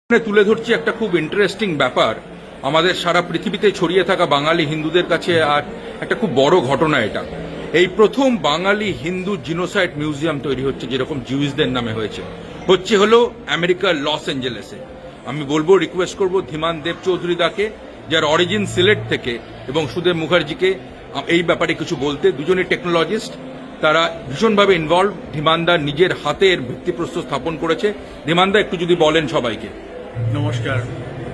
তুলে ধরছি একটা খুব ইন্টারেস্টিং ব্যাপার। আমাদের সারা পৃথিবীতে ছড়িয়ে থাকা বাঙালি হিন্দুদের কাছে আর একটা খুব বড় ঘটনা এটা। এই প্রথম বাঙালি হিন্দু জিনোসাইড মিউজিয়াম তৈরি হচ্ছে, যেরকম জিউসদের নামে হচ্ছে হলো আমেরিকার লস অ্যাঞ্জেলেসে। আমি বলবো, রিকোয়েস্ট করব ধীমান দেব চৌধুরী দাকে, যার অরিজিন সিলেট থেকে, এবং সুদেব মুখার্জিকে এই ব্যাপারে কিছু বলতে। দুজনই টেকনোলজিস্ট, তারা ভীষণভাবে ইনভলভ। ধীমানদা নিজের হাতের ভিত্তিপ্রস্তর স্থাপন করেছে। ধীমানদা একটু যদি বলেন সবাইকে। নমস্কার।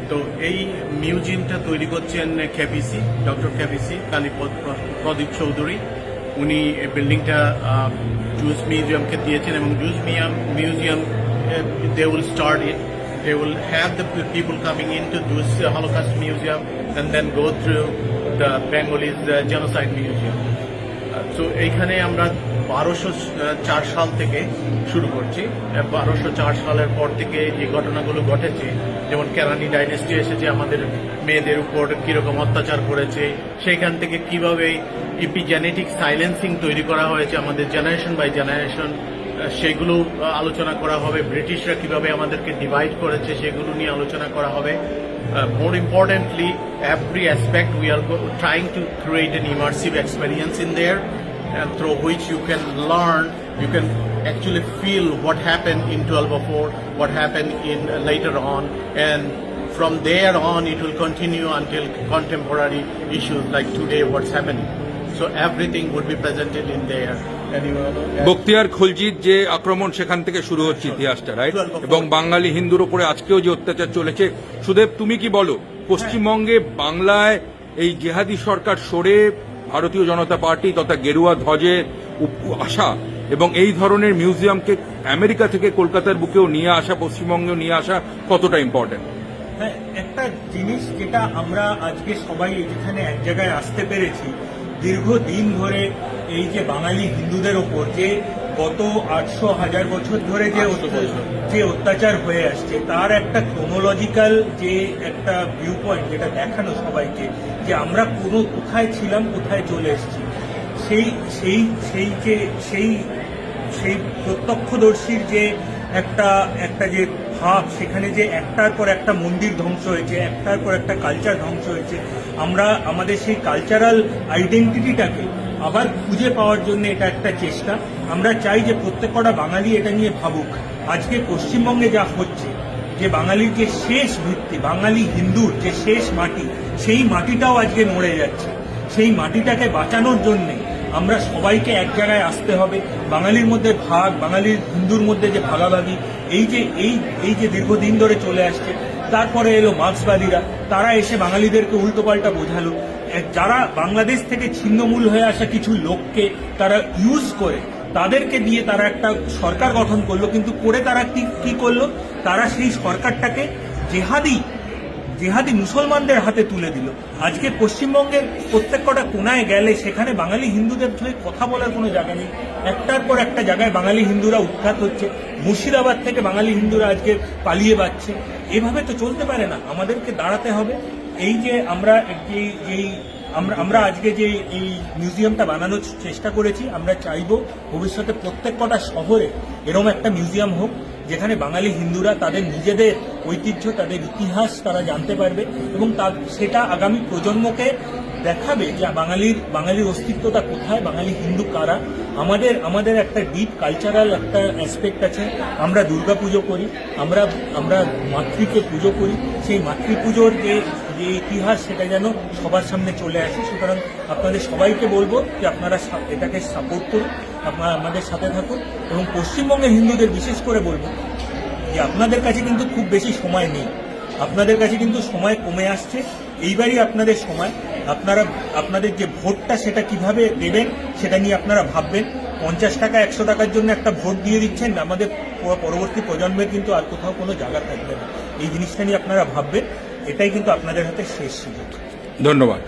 তো এই মিউজিয়ামটা তৈরি করছেন KPC, doctor KPC Kalipada Pradip Chowdhury. উনি বিল্ডিংটা জুস মিউজিয়ামকে দিয়েছেন, এবং Jews museum they will start it, they will have the people coming into this Holocaust museum and then go through the Bengalis genocide museum. So এইখানে আমরা 1204 সাল থেকে শুরু করছি। 1204 সালের পর থেকে যে ঘটনাগুলো ঘটেছে, যেমন কেরানি ডাইনেস্টি এসেছে, আমাদের মেয়েদের উপর কিরকম অত্যাচার করেছে, সেইখান থেকে কিভাবে ইপিজেনেটিক সাইলেন্সিং তৈরি করা হয়েছে আমাদের জেনারেশন বাই জেনারেশন, সেগুলো আলোচনা করা হবে। ব্রিটিশরা কিভাবে আমাদেরকে ডিভাইড করেছে সেগুলো নিয়ে আলোচনা করা হবে। More importantly, every aspect we are trying to create an immersive experience in there, and through which you can learn, you can actually feel what happened in 1204, what happened in later on, and from there on it will continue until contemporary issues like today what's happening. So everything would be presented in there. Bakhtiyar খলজির যে আক্রমণ, সেখান থেকে শুরু হচ্ছে ইতিহাসটা, right? এবং বাঙালি হিন্দুর উপরে আজকেও যে অত্যাচার চলেছে। সুদেব, তুমি কি বলো? পশ্চিমবঙ্গে বাংলায় এই জেহাদি সরকার সরে ভারতীয় জনতা পার্টি তথা গেরুয়া ধ্বজে আসা এবং এই ধরনের মিউজিয়ামকে আমেরিকা থেকে কলকাতার বুকেও নিয়ে আসা, পশ্চিমবঙ্গেও নিয়ে আসা কতটা ইম্পর্টেন্ট? হ্যাঁ, একটা জিনিস যেটা আমরা আজকে সবাই যেখানে এক জায়গায় আসতে পেরেছি, দীর্ঘদিন ধরে এই যে বাঙালি হিন্দুদের ওপর যে গত 800,000 বছর ধরে যে অত্যাচার হয়ে আসছে, তার একটা ক্রোনোলজিক্যাল যে একটা ভিউ পয়েন্ট, যেটা দেখানো সবাইকে যে আমরা কোথায় ছিলাম, কোথায় চলে এসেছি, সেই প্রত্যক্ষদর্শীর যে একটা যে ভাব, সেখানে যে একটার পর একটা মন্দির ধ্বংস হয়েছে, একটার পর একটা কালচার ধ্বংস হয়েছে। আমরা আমাদের সেই কালচারাল আইডেন্টিটিটাকে আবার খুঁজে পাওয়ার জন্য এটা একটা চেষ্টা। আমরা চাই যে প্রত্যেকটা বাঙালি এটা নিয়ে ভাবুক। আজকে পশ্চিমবঙ্গে যা হচ্ছে, যে বাঙালির যে শেষ ভিত্তি, বাঙালি হিন্দুর যে শেষ মাটি, সেই মাটিটাও আজকে মরে যাচ্ছে। সেই মাটিটাকে বাঁচানোর জন্যে আমরা সবাইকে এক জায়গায় আসতে হবে। বাঙালির মধ্যে বাঙালির হিন্দুর মধ্যে যে ভাগাভাগি, এই যে দীর্ঘদিন ধরে চলে আসছে। তারপরে এলো মার্ক্সবাদীরা, তারা এসে বাঙালিদেরকে উল্টোপাল্টা বোঝালো। যারা বাংলাদেশ থেকে ছিন্নমূল হয়ে আসা কিছু লোককে তারা ইউজ করে, তাদেরকে দিয়ে তারা একটা সরকার গঠন করলো। কিন্তু করে তারা কি করলো? তারা সেই সরকারটাকে জেহাদি মুসলমানদের হাতে তুলে দিল। আজকে পশ্চিমবঙ্গের প্রত্যেকটা কোনায় গেলে সেখানে বাঙালি হিন্দুদের হয়ে কথা বলার কোনো জায়গা নেই। একটার পর একটা জায়গায় বাঙালি হিন্দুরা উৎখাত হচ্ছে। মুর্শিদাবাদ থেকে বাঙালি হিন্দুরা আজকে পালিয়ে যাচ্ছে। এভাবে তো চলতে পারে না। আমাদেরকে দাঁড়াতে হবে। এই যে আমরা আজকে যে এই মিউজিয়ামটা বানানোর চেষ্টা করেছি, আমরা চাইবো ভবিষ্যতে প্রত্যেকটা শহরে এরকম একটা মিউজিয়াম হোক, যেখানে বাঙালি হিন্দুরা তাদের নিজেদের ঐতিহ্য, তাদের ইতিহাস তারা জানতে পারবে, এবং সেটা আগামী প্রজন্মকে দেখাবে যে বাঙালির অস্তিত্বটা কোথায়, বাঙালি হিন্দু কারা। আমাদের একটা ডিপ কালচারাল একটা অ্যাসপেক্ট আছে। আমরা দুর্গা পুজো করি, আমরা মাতৃকে পুজো করি। সেই মাতৃপুজোর যে ইতিহাস, সেটা যেন সবার সামনে চলে আসে। সুতরাং আপনাদের সবাইকে বলবো যে আপনারা এটাকে সাপোর্ট করুন, আপনারা আমাদের সাথে থাকুন। এবং পশ্চিমবঙ্গের হিন্দুদের বিশেষ করে বলবো যে আপনাদের কাছে কিন্তু খুব বেশি সময় নেই, আপনাদের কাছে কিন্তু সময় কমে আসছে। এইবারই আপনাদের সময়। আপনাদের যে ভোটটা, সেটা কিভাবে দেবেন সেটা নিয়ে আপনারা ভাববেন। 50 টাকা 100 টাকার জন্য একটা ভোট দিয়ে দিচ্ছেন, আমাদের পরবর্তী প্রজন্মের কিন্তু আর কোথাও কোনো জায়গা থাকবে না। এই জিনিসটা নিয়ে আপনারা ভাববেন। এটাই কিন্তু আপনাদের হাতে শেষ সুযোগ। ধন্যবাদ।